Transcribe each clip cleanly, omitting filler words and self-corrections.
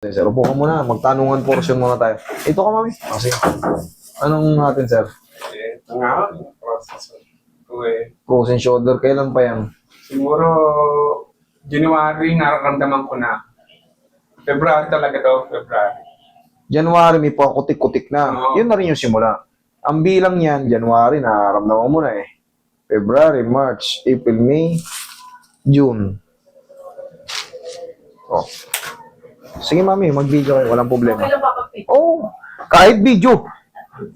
Sir, upo ka muna. Magtanungan portion muna tayo. Ito ka, mami. Kasi, anong natin, sir? Ito nga, process ko eh. Frozen shoulder. Kailan pa yan? Siguro, January, nararamdaman ko na. February talaga to, February. January, may kutik-kutik na. Oo. Yun na rin yung simula. Ang bilang yan, January, nararamdaman mo na eh. February, March, April, May, June. Oh. Sige, mami, mag-video kayo. Walang problema. Oh, kahit video.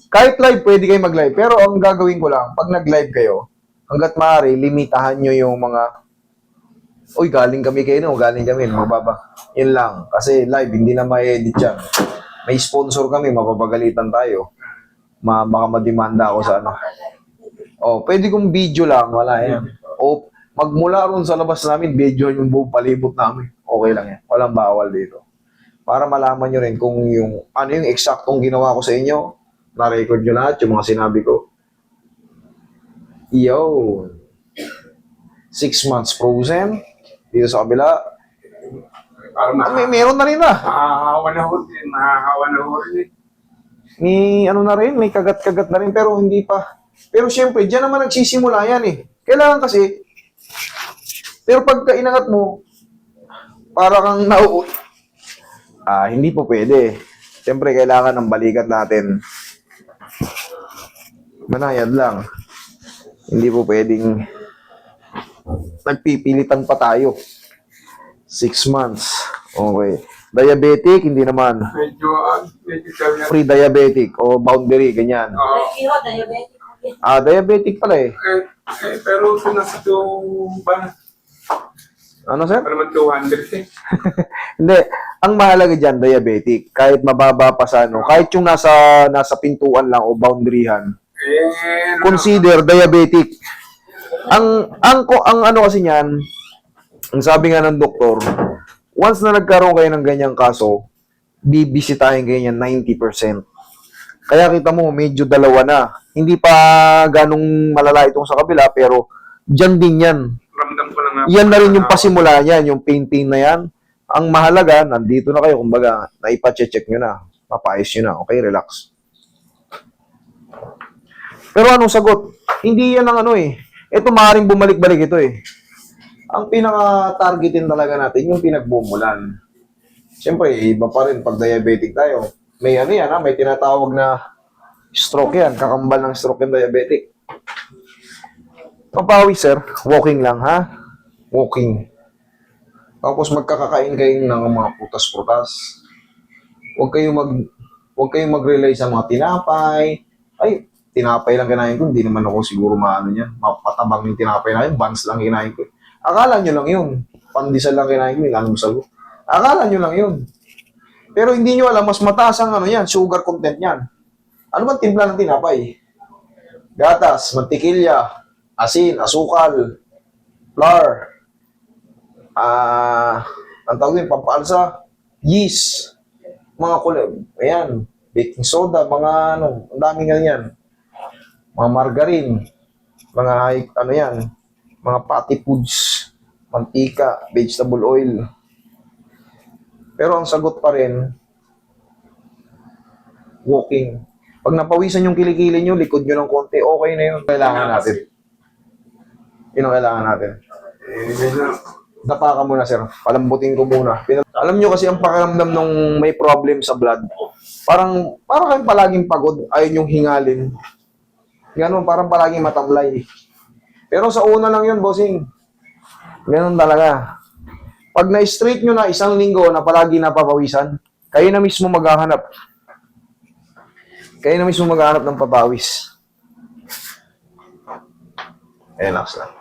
Kahit live, pwede kayo mag-live. Pero ang gagawin ko lang, pag nag-live kayo, hanggat maaari, limitahan nyo yung mga, uy, galing kami kayo, no? Galing kami, mababa. Yun lang. Kasi live, hindi na ma-edit yan. May sponsor kami, mapapagalitan tayo. Baka madimanda ako sa ano. Oh, pwede kong video lang, wala yan. O, magmula ron sa labas namin, video yung buong palibot namin. Okay lang yan. Walang bawal dito. Para malaman nyo rin kung yung, ano yung eksaktong ginawa ko sa inyo, na-record nyo lahat, yung mga sinabi ko. Yo! 6 months frozen. Dito sa kabila. Parang Meron na rin na. nakakahawa na ho din, nakakahawa na ho rin eh. May ano na rin, may kagat-kagat na rin, pero hindi pa. Pero syempre, dyan naman nagsisimula yan eh. Kailangan kasi, pero pagka inangat mo, para kang hindi po pwede. Siyempre, kailangan ng balikat natin. Manayad lang. Hindi po pwedeng nagpipilitan pa tayo. 6 months. Okay. Diabetic, hindi naman. Medyo kaya. Pre-diabetic o boundary, ganyan. Diabetic pala eh. Pero ito nasa 2 ba? Ano, sir? Para naman 200 eh. Hindi. Ang mahalaga dyan, diabetic. Kahit mababa pa sa ano, kahit yung nasa pintuan lang o boundaryhan, consider diabetic. Ang ano kasi niyan, ang sabi nga ng doktor, once na nagkaroon kayo ng ganyang kaso, bibisitahin kayo niyan 90%. Kaya kita mo, medyo dalawa na. Hindi pa ganong malala itong sa kabila, pero dyan din yan. Ramdam ko na nga. Yan na rin yung pasimula niyan, yung pain na yan. Ang mahalaga, nandito na kayo, kumbaga, naipacheck nyo na, papaayos nyo na, okay, relax. Pero anong sagot? Hindi yan ang ano eh. Ito maaaring bumalik-balik ito eh. Ang pinaka-targetin talaga natin, yung pinagbumulan. Siyempre, iba pa rin pag diabetic tayo. May ano yan ha, may tinatawag na stroke yan, kakambal ng stroke yung diabetic. Papawi sir, walking lang ha. Walking. Tapos magkakakain kayo ng mga putas-putas. Huwag kayong mag-rely sa mga tinapay. Ay, tinapay lang kinain ko, hindi naman ako siguro maano niyan. Mapatabang yung tinapay na yun, buns lang kinain ko. Akala nyo lang yun. Pandesal lang kinain ko, nilalang ko. Akala nyo lang yun. Pero hindi nyo alam, mas mataas ang ano yan, sugar content yan. Ano bang timpla ng tinapay? Gatas, mantikilya, asin, asukal, flour, ang tawag din, pampalsa, yeast, mga kulay, ayan, baking soda, mga ano, ang daming ganyan. Mga margarine, mga ano yan, mga fatty foods, mantika, vegetable oil. Pero ang sagot pa rin, walking. Pag napawisan yung kilikili nyo, likod nyo ng konti, okay na yun. Kailangan natin. Yun ang kailangan natin. Dapa ka muna, sir. Palambutin ko muna. Alam nyo kasi ang pakiramdam nung may problem sa blood, parang kayong palaging pagod, ayaw yung hingalin. Ganon, parang palaging matamlay. Pero sa una lang yun, bossing. Ganon talaga. Pag na-straight nyo na 1 linggo na palagi napapawisan, kayo na mismo maghahanap. Kayo na mismo maghahanap ng papawis. Relax lang.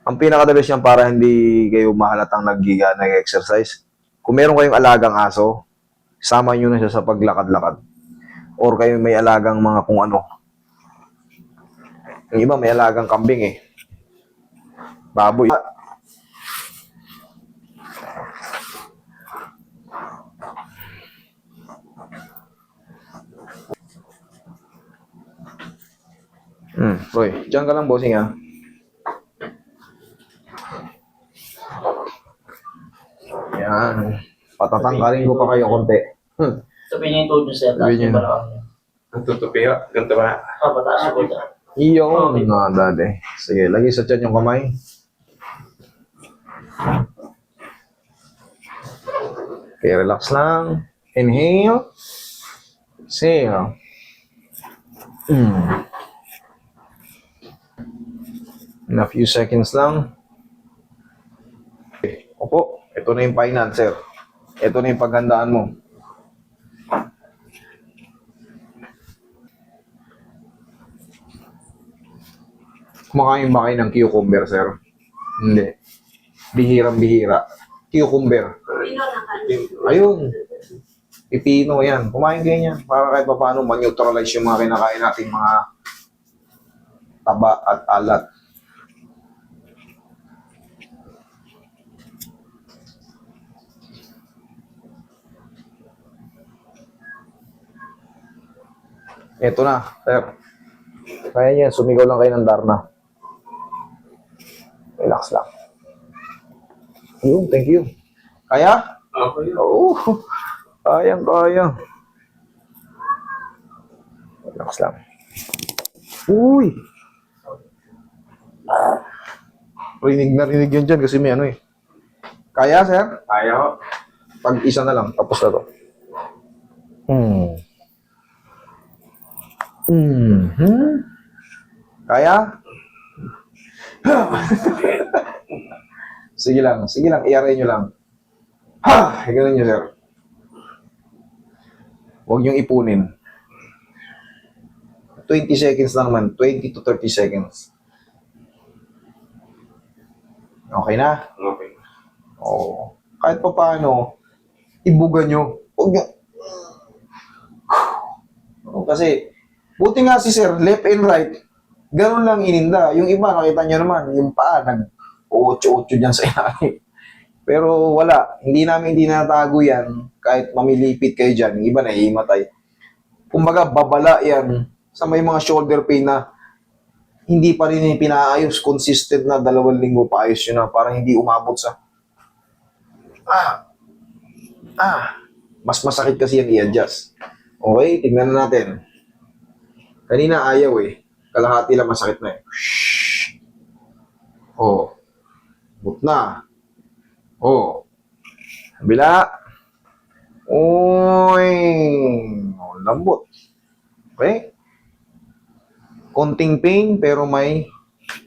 Ang pinaka-the-best yan para hindi kayo mahalatang nag-exercise. Kung meron kayong alagang aso, sama nyo na siya sa paglakad-lakad. Or kayo may alagang mga kung ano. Yung iba may alagang kambing eh. Baboy. Roy, diyan ka lang, bossing ha. Yan. Patang Tatangkalin ko pa kayo konti. Sabihin niyo yung tuhod niyo, sir. Sabihin niyo. Ang tutupi ha. Ganito ba? Pataas ko dyan. Iyon na, dali. Sige, lagi sa tiyan yung kamay. Okay, relax lang. Inhale. Exhale. In a few seconds lang. Okay. Opo, ito na yung finance, sir. Ito na yung paghandaan mo. Kumakain ba kayo ng cucumber, sir? Hindi. Bihirang-bihira. Cucumber. Ayun. Pipino, yan. Kumain kayo niyan. Para kahit paano ma-neutralize yung mga kinakain nating mga taba at alat. Ito na, sir. Kaya niyan, sumigaw lang kayo ng Darna. Relax lang. Ayun, thank you. Kaya? Okay. Oo. Kaya. Relax lang. Uy! Rinig na rinig yun dyan kasi may ano eh. Kaya, sir? Kaya ho. Pag isa na lang, tapos na to. Kaya? Sige lang, i-array nyo lang. Ha! Ganun nyo, sir. Huwag nyo ipunin. 20 seconds lang man, 20 to 30 seconds. Okay na? Okay. Oo. Kahit pa paano, ibuga nyo. Huwag nyo. Kasi, buti nga si sir, left and right, ganun lang ininda. Yung iba, nakita nyo naman, yung paa, nag-8-8 dyan sa ilalim. Pero wala, hindi natago yan, kahit mamilipit kayo dyan, yung iba nahihimatay. Kumbaga, babala yan sa may mga shoulder pain na hindi pa rin yung pinaayos, consistent na 2 linggo pa ayos yun na, parang hindi umabot sa mas masakit kasi yan i-adjust. Okay, tignan na natin. Kanina ayaw eh. Kalahati lang masakit na eh. Shhh. Oh. But na. Oh. Kabila. Uy. Oh, lambot. Okay? Konting pain pero may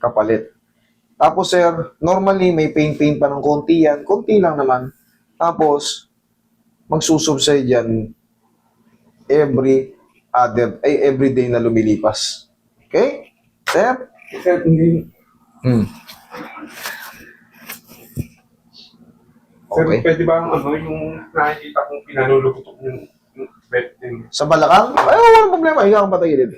kapalit. Tapos sir, normally may pain pa ng konti yan. Konti lang naman. Tapos, magsusubside yan every day na lumilipas. Okay? Sir? Sir, hindi. Sir, Okay. pwede ba yung nakikita kong pinanulugutok yung bed din? Sa balakang? Ay, walang problema. Higa kang patagilid.